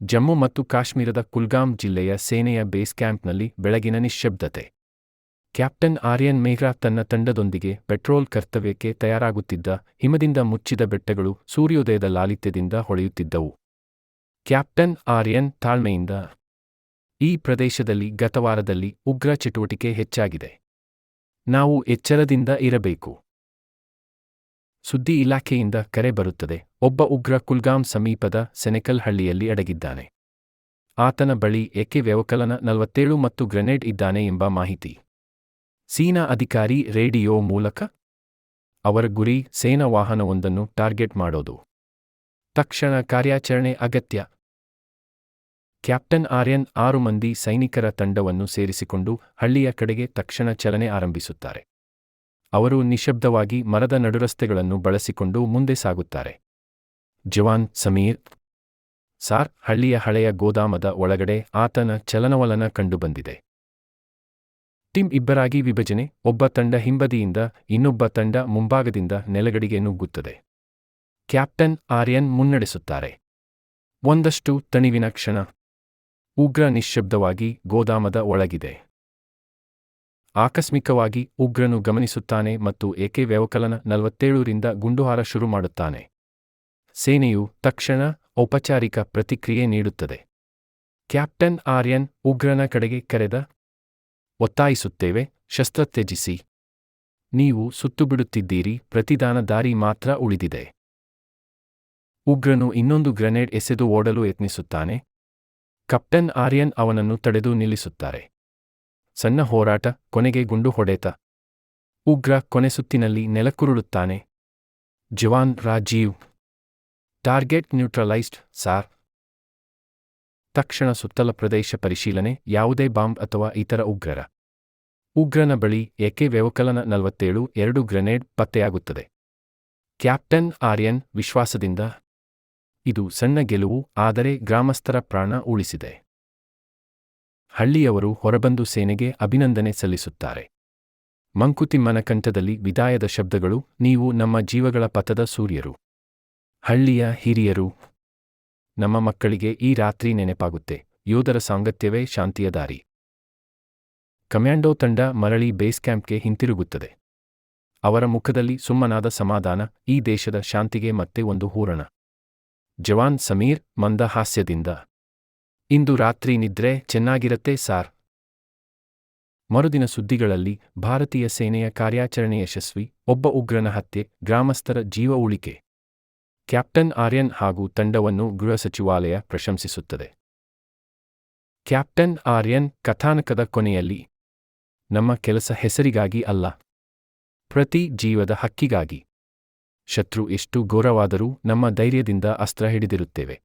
ಜಮ್ಮು ಮತ್ತು ಕಾಶ್ಮೀರದ ಕುಲ್ಗಾಮ್ ಜಿಲ್ಲೆಯ ಸೇನೆಯ ಬೇಸ್ ಕ್ಯಾಂಪ್ನಲ್ಲಿ ಬೆಳಗಿನ ನಿಶ್ಶಬ್ದತೆ. ಕ್ಯಾಪ್ಟನ್ ಆರ್ಯನ್ ಮೇಘ್ರಾ ತನ್ನ ತಂಡದೊಂದಿಗೆ ಪೆಟ್ರೋಲ್ ಕರ್ತವ್ಯಕ್ಕೆ ತಯಾರಾಗುತ್ತಿದ್ದ. ಹಿಮದಿಂದ ಮುಚ್ಚಿದ ಬೆಟ್ಟಗಳು ಸೂರ್ಯೋದಯದ ಲಾಲಿತ್ಯದಿಂದ ಹೊಳೆಯುತ್ತಿದ್ದವು. ಕ್ಯಾಪ್ಟನ್ ಆರ್ಯನ್ ತಾಳ್ಮೆಯಿಂದ, ಈ ಪ್ರದೇಶದಲ್ಲಿ ಗತವಾರದಲ್ಲಿ ಉಗ್ರ ಚಟುವಟಿಕೆ ಹೆಚ್ಚಾಗಿದೆ. ನಾವು ಎಚ್ಚರದಿಂದ ಇರಬೇಕು. ಸುದ್ದಿ ಇಲಾಖೆಯಿಂದ ಕರೆ ಬರುತ್ತದೆ. ಒಬ್ಬ ಉಗ್ರ ಕುಲ್ಗಾಮ್ ಸಮೀಪದ ಸೆನೆಕಲ್ ಹಳ್ಳಿಯಲ್ಲಿ ಅಡಗಿದ್ದಾನೆ. ಆತನ ಬಳಿ ಎಕೆ ವ್ಯವಕಲನ 47 ಮತ್ತು ಗ್ರೆನೇಡ್ ಇದ್ದಾನೆ ಎಂಬ ಮಾಹಿತಿ. ಸೇನಾ ಅಧಿಕಾರಿ ರೇಡಿಯೋ ಮೂಲಕ. ಅವರ ಗುರಿ ಸೇನಾ ವಾಹನವೊಂದನ್ನು ಟಾರ್ಗೆಟ್ ಮಾಡೋದು. ತಕ್ಷಣ ಕಾರ್ಯಾಚರಣೆ ಅಗತ್ಯ. ಕ್ಯಾಪ್ಟನ್ ಆರ್ಯನ್ 6 ಮಂದಿ ಸೈನಿಕರ ತಂಡವನ್ನು ಸೇರಿಸಿಕೊಂಡು ಹಳ್ಳಿಯ ಕಡೆಗೆ ತಕ್ಷಣ ಚಲನೆ ಆರಂಭಿಸುತ್ತಾರೆ. ಅವರು ನಿಶ್ಶಬ್ದವಾಗಿ ಮರದ ನಡುರಸ್ತೆಗಳನ್ನು ಬಳಸಿಕೊಂಡು ಮುಂದೆ ಸಾಗುತ್ತಾರೆ. ಜವಾನ್ ಸಮೀರ್ ಸಾರ್, ಹಳ್ಳಿಯ ಹಳೆಯ ಗೋದಾಮದ ಒಳಗಡೆ ಆತನ ಚಲನವಲನ ಕಂಡುಬಂದಿದೆ. ಟೀಮ್ ಇಬ್ಬರಾಗಿ ವಿಭಜನೆ. ಒಬ್ಬ ತಂಡ ಹಿಂಬದಿಯಿಂದ, ಇನ್ನೊಬ್ಬ ತಂಡ ಮುಂಭಾಗದಿಂದ ನೆಲಗಡಿಗೆ ನುಗ್ಗುತ್ತದೆ. ಕ್ಯಾಪ್ಟನ್ ಆರ್ಯನ್ ಮುನ್ನಡೆಸುತ್ತಾರೆ. ಒಂದಷ್ಟು ತಣಿವಿನ ಕ್ಷಣ. ಉಗ್ರ ನಿಶ್ಶಬ್ದವಾಗಿ ಗೋದಾಮದ ಒಳಗಿದೆ. ಆಕಸ್ಮಿಕವಾಗಿ ಉಗ್ರನು ಗಮನಿಸುತ್ತಾನೆ ಮತ್ತು ಎಕೆ ವ್ಯವಕಲನ 47ರಿಂದ ಗುಂಡುಹಾರ ಶುರು ಮಾಡುತ್ತಾನೆ. ಸೇನೆಯು ತಕ್ಷಣ ಔಪಚಾರಿಕ ಪ್ರತಿಕ್ರಿಯೆ ನೀಡುತ್ತದೆ. ಕ್ಯಾಪ್ಟನ್ ಆರ್ಯನ್ ಉಗ್ರನ ಕಡೆಗೆ ಕರೆದ. ಒತ್ತಾಯಿಸುತ್ತೇವೆ, ಶಸ್ತ್ರ ತ್ಯಜಿಸಿ. ನೀವು ಸುತ್ತುಬಿಡುತ್ತಿದ್ದೀರಿ, ಪ್ರತಿದಾನ ದಾರಿ ಮಾತ್ರ ಉಳಿದಿದೆ. ಉಗ್ರನು ಇನ್ನೊಂದು ಗ್ರೆನೇಡ್ ಎಸೆದು ಓಡಲು ಯತ್ನಿಸುತ್ತಾನೆ. ಕ್ಯಾಪ್ಟನ್ ಆರ್ಯನ್ ಅವನನ್ನು ತಡೆದು ನಿಲ್ಲಿಸುತ್ತಾರೆ. ಸಣ್ಣ ಹೋರಾಟ, ಕೊನೆಗೆ ಗುಂಡು ಹೊಡೆತ. ಉಗ್ರ ಕೊನೆಸುತ್ತಿನಲ್ಲಿ ನೆಲಕ್ಕುರುಳುತ್ತಾನೆ. ಜವಾನ್ ರಾಜೀವ್, ಟಾರ್ಗೆಟ್ ನ್ಯೂಟ್ರಲೈಸ್ಡ್ ಸಾರ್. ತಕ್ಷಣ ಸುತ್ತಲ ಪ್ರದೇಶ ಪರಿಶೀಲನೆ. ಯಾವುದೇ ಬಾಂಬ್ ಅಥವಾ ಇತರ ಉಗ್ರನ ಬಳಿ ಎಕೆ ವ್ಯವಕಲನ 47, 2 ಗ್ರೆನೇಡ್ ಪತ್ತೆಯಾಗುತ್ತದೆ. ಕ್ಯಾಪ್ಟನ್ ಆರ್ಯನ್ ವಿಶ್ವಾಸದಿಂದ, ಇದು ಸಣ್ಣ ಗೆಲುವು, ಆದರೆ ಗ್ರಾಮಸ್ಥರ ಪ್ರಾಣ ಉಳಿಸಿದೆ. ಹಳ್ಳಿಯವರು ಹೊರಬಂದು ಸೇನೆಗೆ ಅಭಿನಂದನೆ ಸಲ್ಲಿಸುತ್ತಾರೆ. ಮಂಕುತಿಮ್ಮನ ಕಂಠದಲ್ಲಿ ವಿದಾಯದ ಶಬ್ದಗಳು. ನೀವು ನಮ್ಮ ಜೀವಗಳ ಪಥದ ಸೂರ್ಯರು. ಹಳ್ಳಿಯ ಹಿರಿಯರು. ನಮ್ಮ ಮಕ್ಕಳಿಗೆ ಈ ರಾತ್ರಿ ನೆನಪಾಗುತ್ತೆ. ಯೋಧರ ಸಾಂಗತ್ಯವೇ ಶಾಂತಿಯ ದಾರಿ. ಕಮ್ಯಾಂಡೋ ತಂಡ ಮರಳಿ ಬೇಸ್ ಕ್ಯಾಂಪ್ಗೆ ಹಿಂತಿರುಗುತ್ತದೆ. ಅವರ ಮುಖದಲ್ಲಿ ಸುಮ್ಮನಾದ ಸಮಾಧಾನ. ಈ ದೇಶದ ಶಾಂತಿಗೆ ಮತ್ತೆ ಒಂದು ಹೂರಣ. ಜವಾನ್ ಸಮೀರ್ ಮಂದ ಹಾಸ್ಯದಿಂದ, ಇಂದು ರಾತ್ರಿ ನಿದ್ರೆ ಚೆನ್ನಾಗಿರತ್ತೆ ಸಾರ್. ಮರುದಿನ ಸುದ್ದಿಗಳಲ್ಲಿ ಭಾರತೀಯ ಸೇನೆಯ ಕಾರ್ಯಾಚರಣೆ ಯಶಸ್ವಿ. ಒಬ್ಬ ಉಗ್ರನ ಹತ್ಯೆ, ಗ್ರಾಮಸ್ಥರ ಜೀವ ಉಳಿಕೆ. ಕ್ಯಾಪ್ಟನ್ ಆರ್ಯನ್ ಹಾಗೂ ತಂಡವನ್ನು ಗೃಹ ಸಚಿವಾಲಯ ಪ್ರಶಂಸಿಸುತ್ತದೆ. ಕ್ಯಾಪ್ಟನ್ ಆರ್ಯನ್ ಕಥಾನಕದ ಕೊನೆಯಲ್ಲಿ, ನಮ್ಮ ಕೆಲಸ ಹೆಸರಿಗಾಗಿ ಅಲ್ಲ, ಪ್ರತಿ ಜೀವದ ಹಕ್ಕಿಗಾಗಿ. ಶತ್ರು ಎಷ್ಟು ಘೋರವಾದರೂ ನಮ್ಮ ಧೈರ್ಯದಿಂದ ಅಸ್ತ್ರ ಹಿಡಿದಿರುತ್ತೇವೆ.